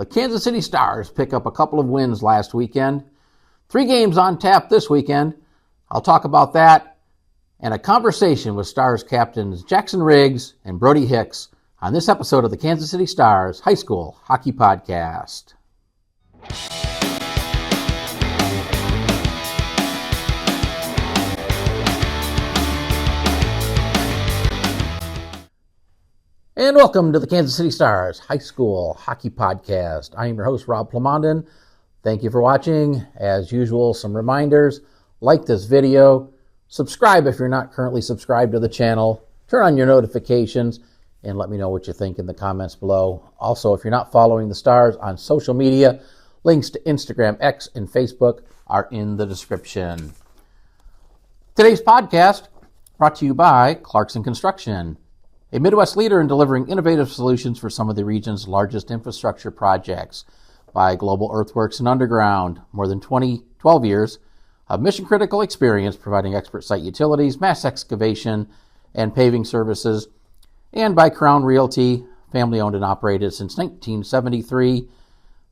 The Kansas City Stars pick up a couple of wins last weekend. 3 games on tap this weekend. I'll talk about that and a conversation with Stars captains Jaxon and Brody Hicks on this episode of the Kansas City Stars High School Hockey Podcast. And welcome to the Kansas City Stars High School Hockey Podcast. I am your host, Rob Plamondon. Thank you for watching. As usual, some reminders. Like this video. Subscribe if you're not currently subscribed to the channel. Turn on your notifications and let me know what you think in the comments below. Also, if you're not following the Stars on social media, links to Instagram, X, and Facebook are in the description. Today's podcast brought to you by Clarkson Construction, a Midwest leader in delivering innovative solutions for some of the region's largest infrastructure projects. By Global Earthworks and Underground, more than 12 years of mission-critical experience providing expert site utilities, mass excavation, and paving services. And by Crown Realty, family-owned and operated since 1973,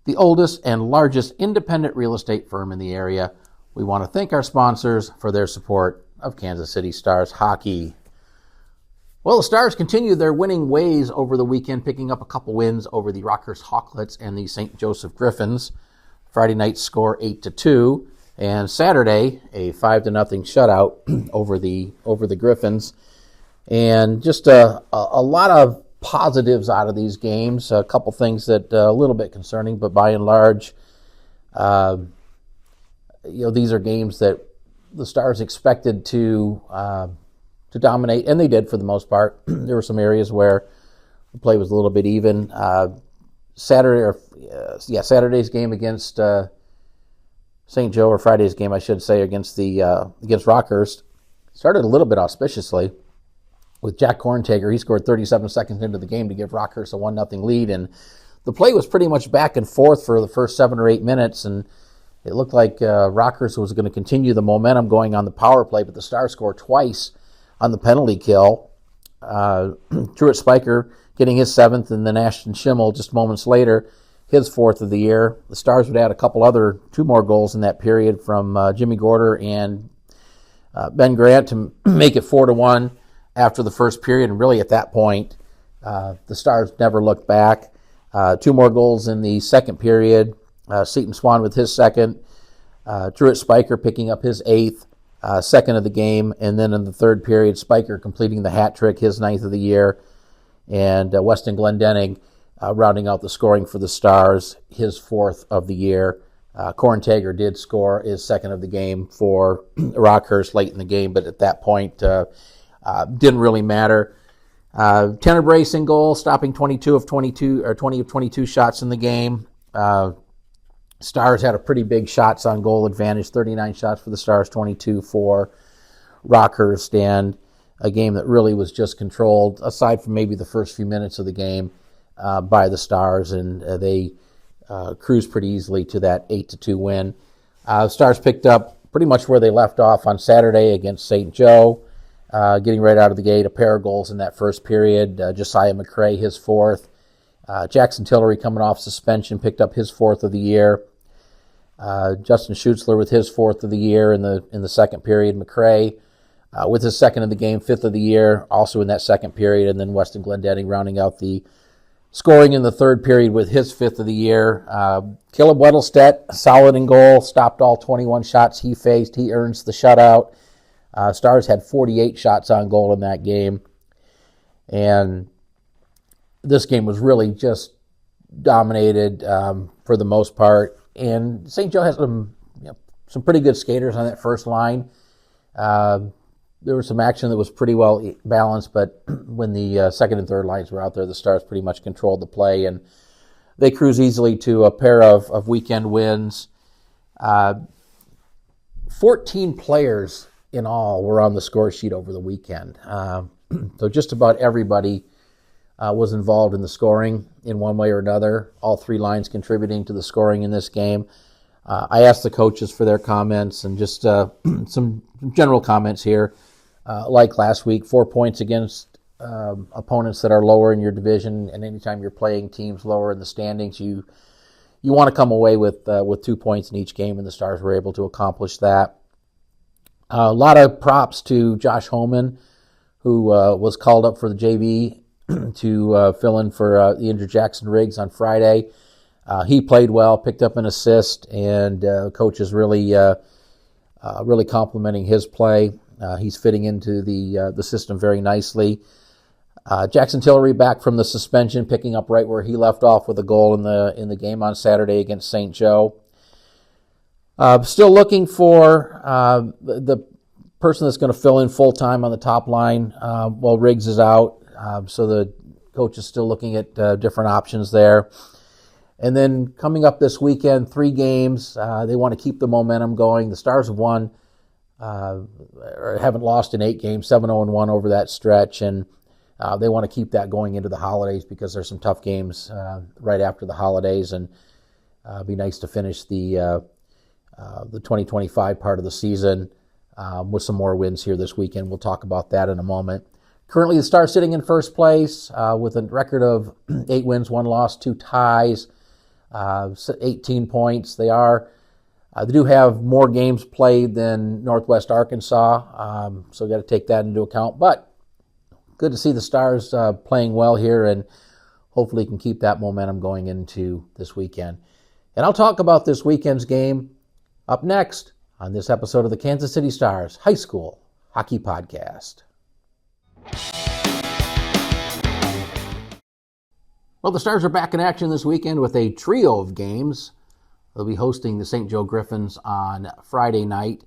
the oldest and largest independent real estate firm in the area. We want to thank our sponsors for their support of Kansas City Stars hockey. Well, the Stars continued their winning ways over the weekend, picking up a couple wins over the Rockhurst Hawklets and the St Joseph Griffins. Friday night score 8-2, and Saturday a 5-0 shutout over the Griffins. And just a lot of positives out of these games. A couple things that a little bit concerning, but by and large, these are games that the Stars expected to dominate, and they did for the most part. There were some areas where the play was a little bit even. Saturday's game against St. Joe, or Friday's game, I should say, against Rockhurst, started a little bit auspiciously with Jack Korntager. He scored 37 seconds into the game to give Rockhurst a 1-0 lead, and the play was pretty much back and forth for the first 7 or 8 minutes, and it looked like Rockhurst was going to continue the momentum going on the power play, but the Stars scored twice on the penalty kill. Truett Spiker getting his 7th, and then Ashton Schimmel just moments later, his 4th of the year. The Stars would add 2 more goals in that period from Jimmy Gorder and Ben Grant to make it 4-1 after the first period. And really at that point, the Stars never looked back. 2 more goals in the second period. Seton Swan with his 2nd. Truett Spiker picking up his 8th. 2nd of the game, and then in the third period, Spiker completing the hat trick, his 9th of the year, and Weston Glendenning rounding out the scoring for the Stars, his 4th of the year. Korntager did score his 2nd of the game for Rockhurst late in the game, but at that point, didn't really matter. Tanner Bracing goal, stopping 20 of 22 shots in the game. Stars had a pretty big shots on goal advantage, 39 shots for the Stars, 22 for Rockhurst, and a game that really was just controlled, aside from maybe the first few minutes of the game, by the Stars, and they cruised pretty easily to that 8-2 win. Stars picked up pretty much where they left off on Saturday against St. Joe, getting right out of the gate, a pair of goals in that first period. Josiah McCray, his 4th. Jaxon Tillery coming off suspension, picked up his 4th of the year. Justin Schutzler with his 4th of the year in the second period. McCray with his 2nd of the game, 5th of the year, also in that second period. And then Weston Glendenning rounding out the scoring in the third period with his 5th of the year. Caleb Weddlestedt, solid in goal, stopped all 21 shots he faced. He earns the shutout. Stars had 48 shots on goal in that game. And this game was really just dominated for the most part. And St. Joe has some pretty good skaters on that first line. There was some action that was pretty well balanced, but when the second and third lines were out there, the Stars pretty much controlled the play, and they cruise easily to a pair of weekend wins. 14 players in all were on the score sheet over the weekend. So just about everybody was involved in the scoring in one way or another, all 3 lines contributing to the scoring in this game. I asked the coaches for their comments and just some general comments here. Like last week, 4 points against opponents that are lower in your division, and anytime you're playing teams lower in the standings, you you want to come away with 2 points in each game, and the Stars were able to accomplish that. A lot of props to Josh Homan, who was called up for the JV to fill in for the injured Jaxon Riggs on Friday. He played well, picked up an assist, and coach is really complimenting his play. He's fitting into the system very nicely. Jackson Tillery back from the suspension, picking up right where he left off with a goal in the game on Saturday against St. Joe. Still looking for the person that's going to fill in full-time on the top line while Riggs is out. So the coach is still looking at different options there. And then coming up this weekend, 3 games. They want to keep the momentum going. The Stars have won, or haven't lost in 8 games, 7-0-1 over that stretch. And they want to keep that going into the holidays because there's some tough games right after the holidays. And it'd be nice to finish the 2025 part of the season with some more wins here this weekend. We'll talk about that in a moment. Currently, the Stars sitting in first place with a record of 8 wins, 1 loss, 2 ties, 18 points. They do have more games played than Northwest Arkansas, so we've got to take that into account. But good to see the Stars playing well here, and hopefully can keep that momentum going into this weekend. And I'll talk about this weekend's game up next on this episode of the Kansas City Stars High School Hockey Podcast. Well, the Stars are back in action this weekend with a trio of games. They'll be hosting the St. Joe Griffins on Friday night.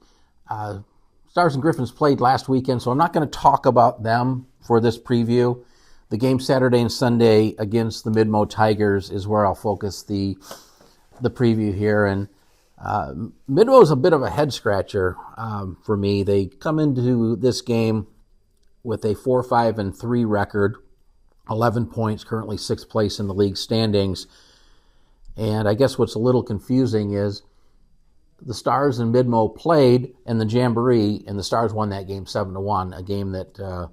Stars and Griffins played last weekend, so I'm not going to talk about them for this preview. The game Saturday and Sunday against the Midmo Tigers is where I'll focus the preview here. And Midmo is a bit of a head-scratcher for me. They come into this game with a 4-5-3 record, 11 points, currently 6th place in the league standings. And I guess what's a little confusing is the Stars and Midmo played in the Jamboree, and the Stars won that game 7-1, a game that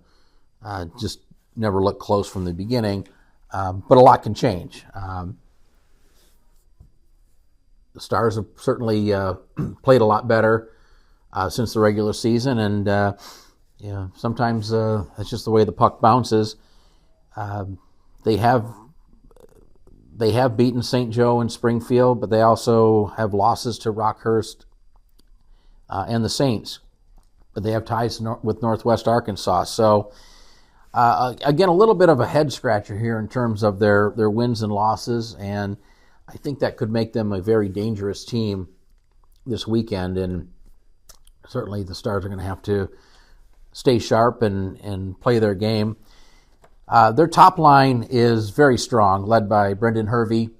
just never looked close from the beginning. But a lot can change. The Stars have certainly played a lot better since the regular season, and sometimes that's just the way the puck bounces. They have beaten St. Joe and Springfield, but they also have losses to Rockhurst and the Saints. But they have ties with Northwest Arkansas. So, again, a little bit of a head-scratcher here in terms of their wins and losses, and I think that could make them a very dangerous team this weekend. And certainly the Stars are going to have to stay sharp and play their game. Their top line is very strong, led by Brendan Hervey.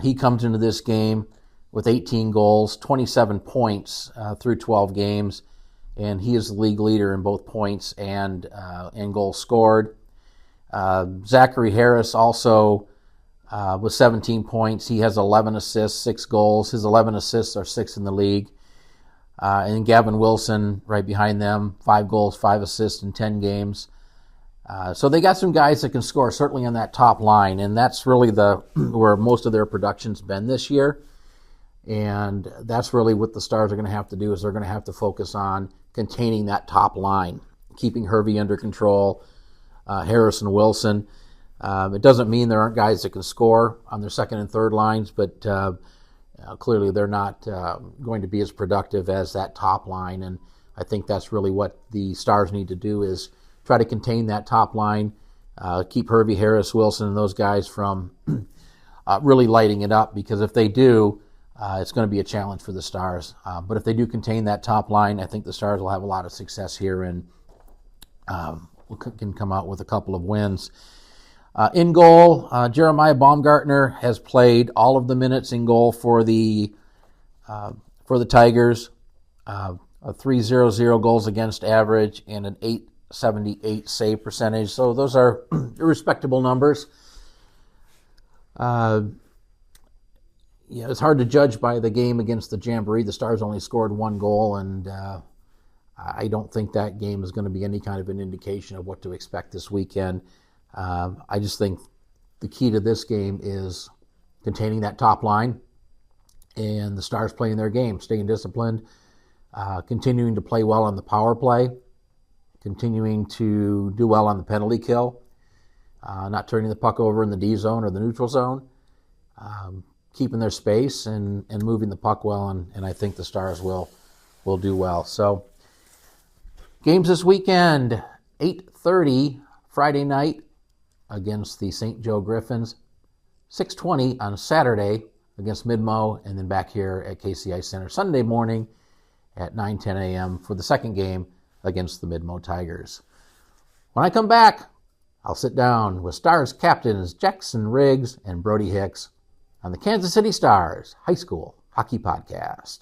He comes into this game with 18 goals, 27 points through 12 games, and he is the league leader in both points and goals scored. Zachary Harris also with 17 points. He has 11 assists, 6 goals. His 11 assists are 6th in the league. And Gavin Wilson right behind them, 5 goals, 5 assists in 10 games. So they got some guys that can score, certainly on that top line, and that's really where most of their production's been this year. And that's really what the Stars are going to have to do, is they're going to have to focus on containing that top line, keeping Hervey under control, Harris and Wilson. It doesn't mean there aren't guys that can score on their second and third lines, but clearly they're not going to be as productive as that top line. And I think that's really what the Stars need to do, is try to contain that top line, keep Hervey, Harris, Wilson, and those guys from really lighting it up, because if they do, it's going to be a challenge for the Stars. But if they do contain that top line, I think the Stars will have a lot of success here and can come out with a couple of wins. In goal, Jeremiah Baumgartner has played all of the minutes in goal for the Tigers, a 3.00 goals against average and an 8.78 save percentage. So those are respectable numbers. It's hard to judge by the game against the Jamboree. The Stars only scored 1 goal, and I don't think that game is going to be any kind of an indication of what to expect this weekend. I just think the key to this game is containing that top line, and the Stars playing their game, staying disciplined, continuing to play well on the power play, continuing to do well on the penalty kill, not turning the puck over in the D zone or the neutral zone, keeping their space and moving the puck well, and I think the Stars will do well. So games this weekend, 8:30 Friday night against the St. Joe Griffins, 6:20 on Saturday against Midmo, and then back here at KCI Center Sunday morning at 9:10 a.m. for the second game against the Midmo Tigers. When I come back, I'll sit down with Stars captains Jaxon Riggs and Brody Hicks on the Kansas City Stars High School Hockey Podcast.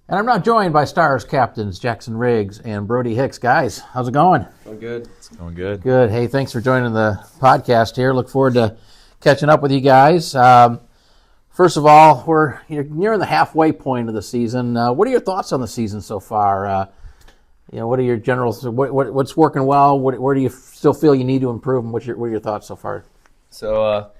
And I'm now joined by Stars captains Jaxon Riggs and Brody Hicks. Guys, how's it going? Going good. It's going good. Good. Hey, thanks for joining the podcast here. Look forward to catching up with you guys. First of all, you're nearing the halfway point of the season. What are your thoughts on the season so far? What are your generals? What's working well? Where do you still feel you need to improve? And what are your thoughts so far? So,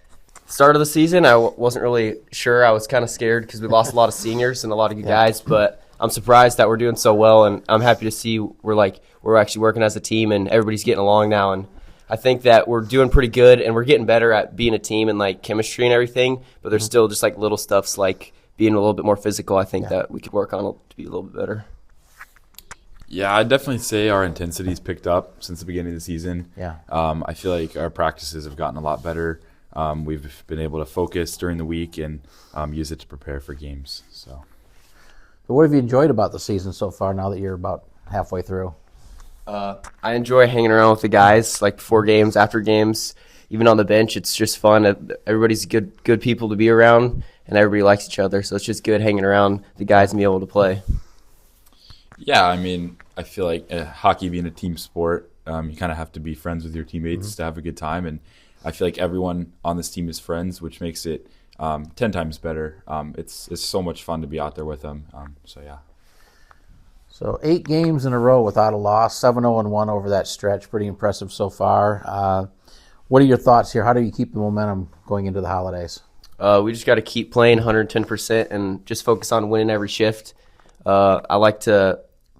start of the season, I wasn't really sure. I was kind of scared because we lost a lot of seniors and a lot of good guys. But I'm surprised that we're doing so well, and I'm happy to see we're actually working as a team and everybody's getting along now. And I think that we're doing pretty good, and we're getting better at being a team and like chemistry and everything. But there's still just like little stuffs like being a little bit more physical. I think that we could work on to be a little bit better. Yeah, I'd definitely say our intensity's picked up since the beginning of the season. Yeah. I feel like our practices have gotten a lot better. We've been able to focus during the week and use it to prepare for games. So what have you enjoyed about the season so far now that you're about halfway through? I enjoy hanging around with the guys, like before games, after games, even on the bench. It's just fun. Everybody's good people to be around, and everybody likes each other. So it's just good hanging around the guys and be able to play. Yeah, I mean, I feel like hockey being a team sport, you kind of have to be friends with your teammates to have a good time. And I feel like everyone on this team is friends, which makes it 10 times better. It's so much fun to be out there with them. So, yeah. So 8 games in a row without a loss, 7-0-1 over that stretch. Pretty impressive so far. What are your thoughts here? How do you keep the momentum going into the holidays? We just got to keep playing 110% and just focus on winning every shift.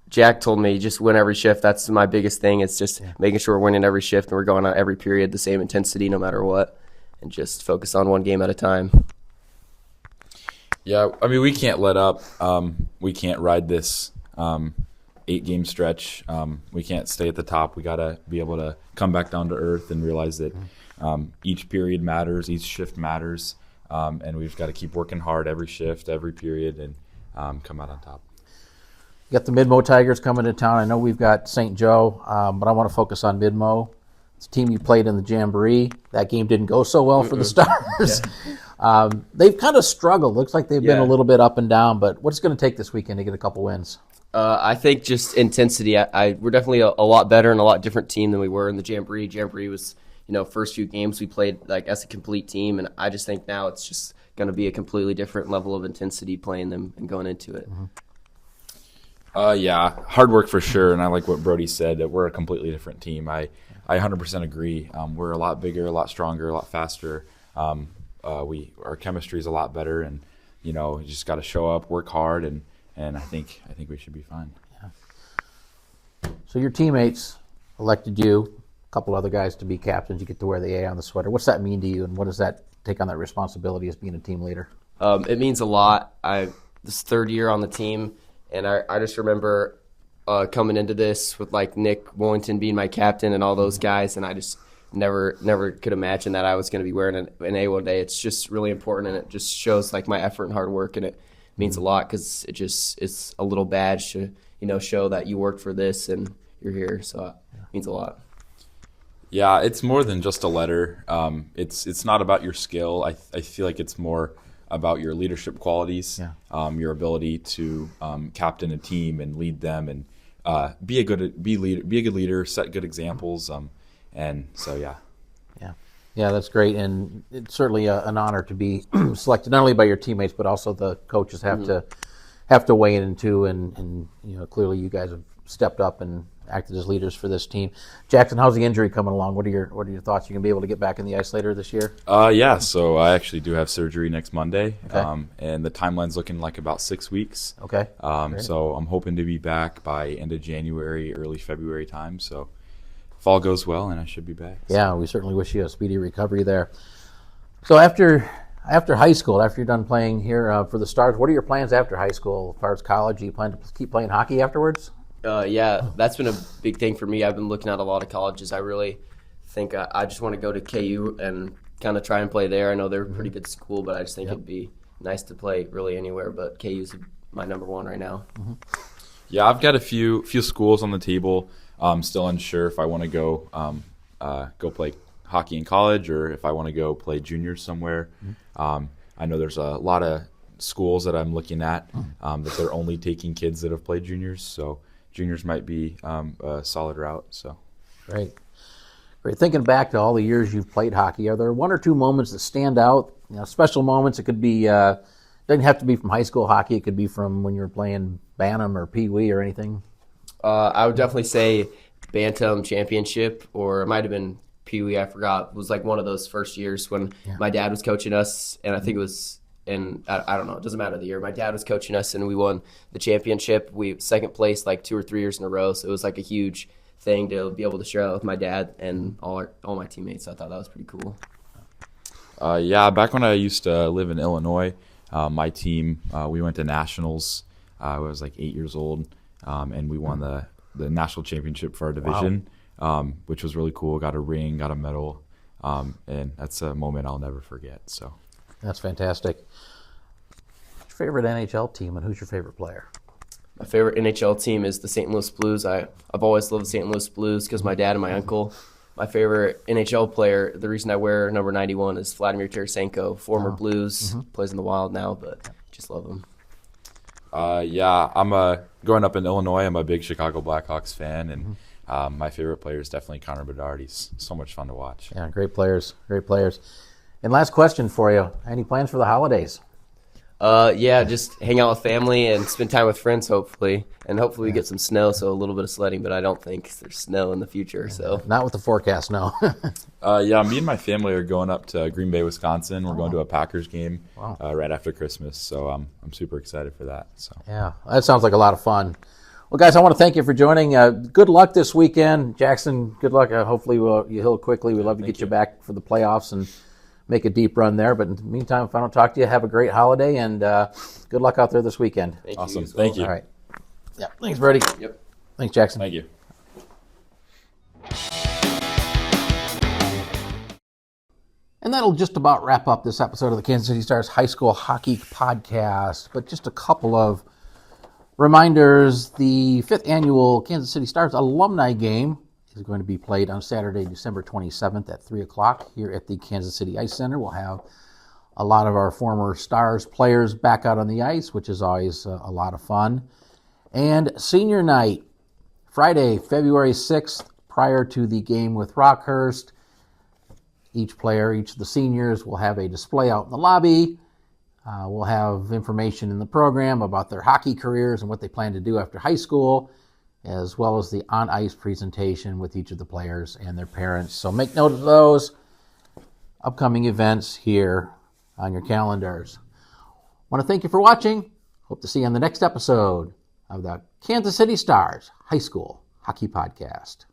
Jack told me just win every shift. That's my biggest thing. It's just making sure we're winning every shift and we're going on every period the same intensity no matter what, and just focus on one game at a time. Yeah, I mean, we can't let up. We can't ride this 8-game stretch. We can't stay at the top. We got to be able to come back down to earth and realize that each period matters, each shift matters, and we've got to keep working hard every shift, every period, and come out on top. You got the Midmo Tigers coming to town. I know we've got St. Joe, but I want to focus on Midmo. It's a team you played in the Jamboree. That game didn't go so well for the Stars. Yeah. They've kind of struggled. Looks like they've been a little bit up and down, but what's it going to take this weekend to get a couple wins? I think just intensity. We're definitely a lot better and a lot different team than we were in the Jamboree. Jamboree was, first few games we played like as a complete team, and I just think now it's just going to be a completely different level of intensity playing them and going into it. Mm-hmm. Yeah, hard work for sure, and I like what Brody said, that we're a completely different team. I 100% agree. We're a lot bigger, a lot stronger, a lot faster. Our chemistry is a lot better, and you just got to show up, work hard, and I think we should be fine. Yeah. So your teammates elected you, a couple other guys to be captains. You get to wear the A on the sweater. What's that mean to you, and what does that take on that responsibility as being a team leader? It means a lot. This third year on the team. And I just remember coming into this with like Nick Wallington being my captain and all those guys, and I just never could imagine that I was going to be wearing an A one day. It's just really important, and it just shows like my effort and hard work, and it means a lot because it's a little badge to show that you worked for this and you're here. So it means a lot. Yeah, it's more than just a letter. It's not about your skill. I feel like it's more about your leadership qualities, your ability to captain a team and lead them, and be a good leader, set good examples, and so yeah, that's great, and it's certainly an honor to be selected not only by your teammates but also the coaches have to weigh in too, and clearly you guys have stepped up and acted as leaders for this team. Jaxon, how's the injury coming along? What are your thoughts? You going to be able to get back in the ice later this year? Yeah, so I actually do have surgery next Monday, Okay. and the timeline's looking like about 6 weeks. Okay. So I'm hoping to be back by end of January, early February time. So if all goes well, and I should be back. Yeah, we certainly wish you a speedy recovery there. So after high school, after you're done playing here for the Stars, what are your plans after high school as far as college? Do you plan to keep playing hockey afterwards? Yeah, that's been a big thing for me. I've been looking at a lot of colleges. I really think I just want to go to KU and kind of try and play there. I know they're a pretty good school, but I just think it'd be nice to play really anywhere. But KU's my number one right now. Mm-hmm. Yeah, I've got a few schools on the table. I'm still unsure if I want to go play hockey in college or if I want to go play juniors somewhere. I know there's a lot of schools that I'm looking at that they're only taking kids that have played juniors, so juniors might be a solid route. So Great. Thinking back to all the years you've played hockey, are there one or two moments that stand out? Special moments. It could be doesn't have to be from high school hockey. It could be from when you were playing Bantam or Pee Wee or anything. I would definitely say Bantam Championship, or it might have been Pee Wee. I forgot. It was like one of those first years when my dad was coaching us, and I think it was. And I don't know, it doesn't matter the year. My dad was coaching us, and we won the championship. We second place like 2 or 3 years in a row, so it was like a huge thing to be able to share that with my dad and all my teammates. So I thought that was pretty cool. Yeah, back when I used to live in Illinois, my team, we went to nationals. I was like 8 years old, and we won the national championship for our division, which was really cool. Got a ring, got a medal, and that's a moment I'll never forget. So. That's fantastic. What's your favorite NHL team, and who's your favorite player? My favorite NHL team is the St. Louis Blues. I've always loved the St. Louis Blues because my dad and my uncle. My favorite NHL player, the reason I wear number 91 is Vladimir Tarasenko, former Blues, plays in the Wild now, but just love him. Yeah, growing up in Illinois, I'm a big Chicago Blackhawks fan, and my favorite player is definitely Connor Bedard. He's so much fun to watch. Yeah, great players. And last question for you. Any plans for the holidays? Yeah, just hang out with family and spend time with friends, hopefully. And hopefully we get some snow, so a little bit of sledding, but I don't think there's snow in the future. So Not with the forecast, no. Yeah, me and my family are going up to Green Bay, Wisconsin. We're going to a Packers game right after Christmas, so I'm super excited for that. So Yeah, that sounds like a lot of fun. Well, guys, I want to thank you for joining. Good luck this weekend. Jaxon, good luck. Hopefully you heal quickly. We'd love to get you back for the playoffs and make a deep run there. But in the meantime, if I don't talk to you, have a great holiday, and good luck out there this weekend. awesome. Thank you. All right. Yeah. Thanks, Brody. Yep. Thanks, Jaxon. Thank you. And that'll just about wrap up this episode of the Kansas City Stars High School Hockey Podcast. But just a couple of reminders. The 5th annual Kansas City Stars alumni game is going to be played on Saturday, December 27th at 3 o'clock here at the Kansas City Ice Center. We'll have a lot of our former Stars players back out on the ice, which is always a lot of fun. And senior night, Friday, February 6th, prior to the game with Rockhurst. Each of the seniors will have a display out in the lobby. We'll have information in the program about their hockey careers and what they plan to do after high school, as well as the on-ice presentation with each of the players and their parents. So make note of those upcoming events here on your calendars. I want to thank you for watching. Hope to see you on the next episode of the Kansas City Stars High School Hockey Podcast.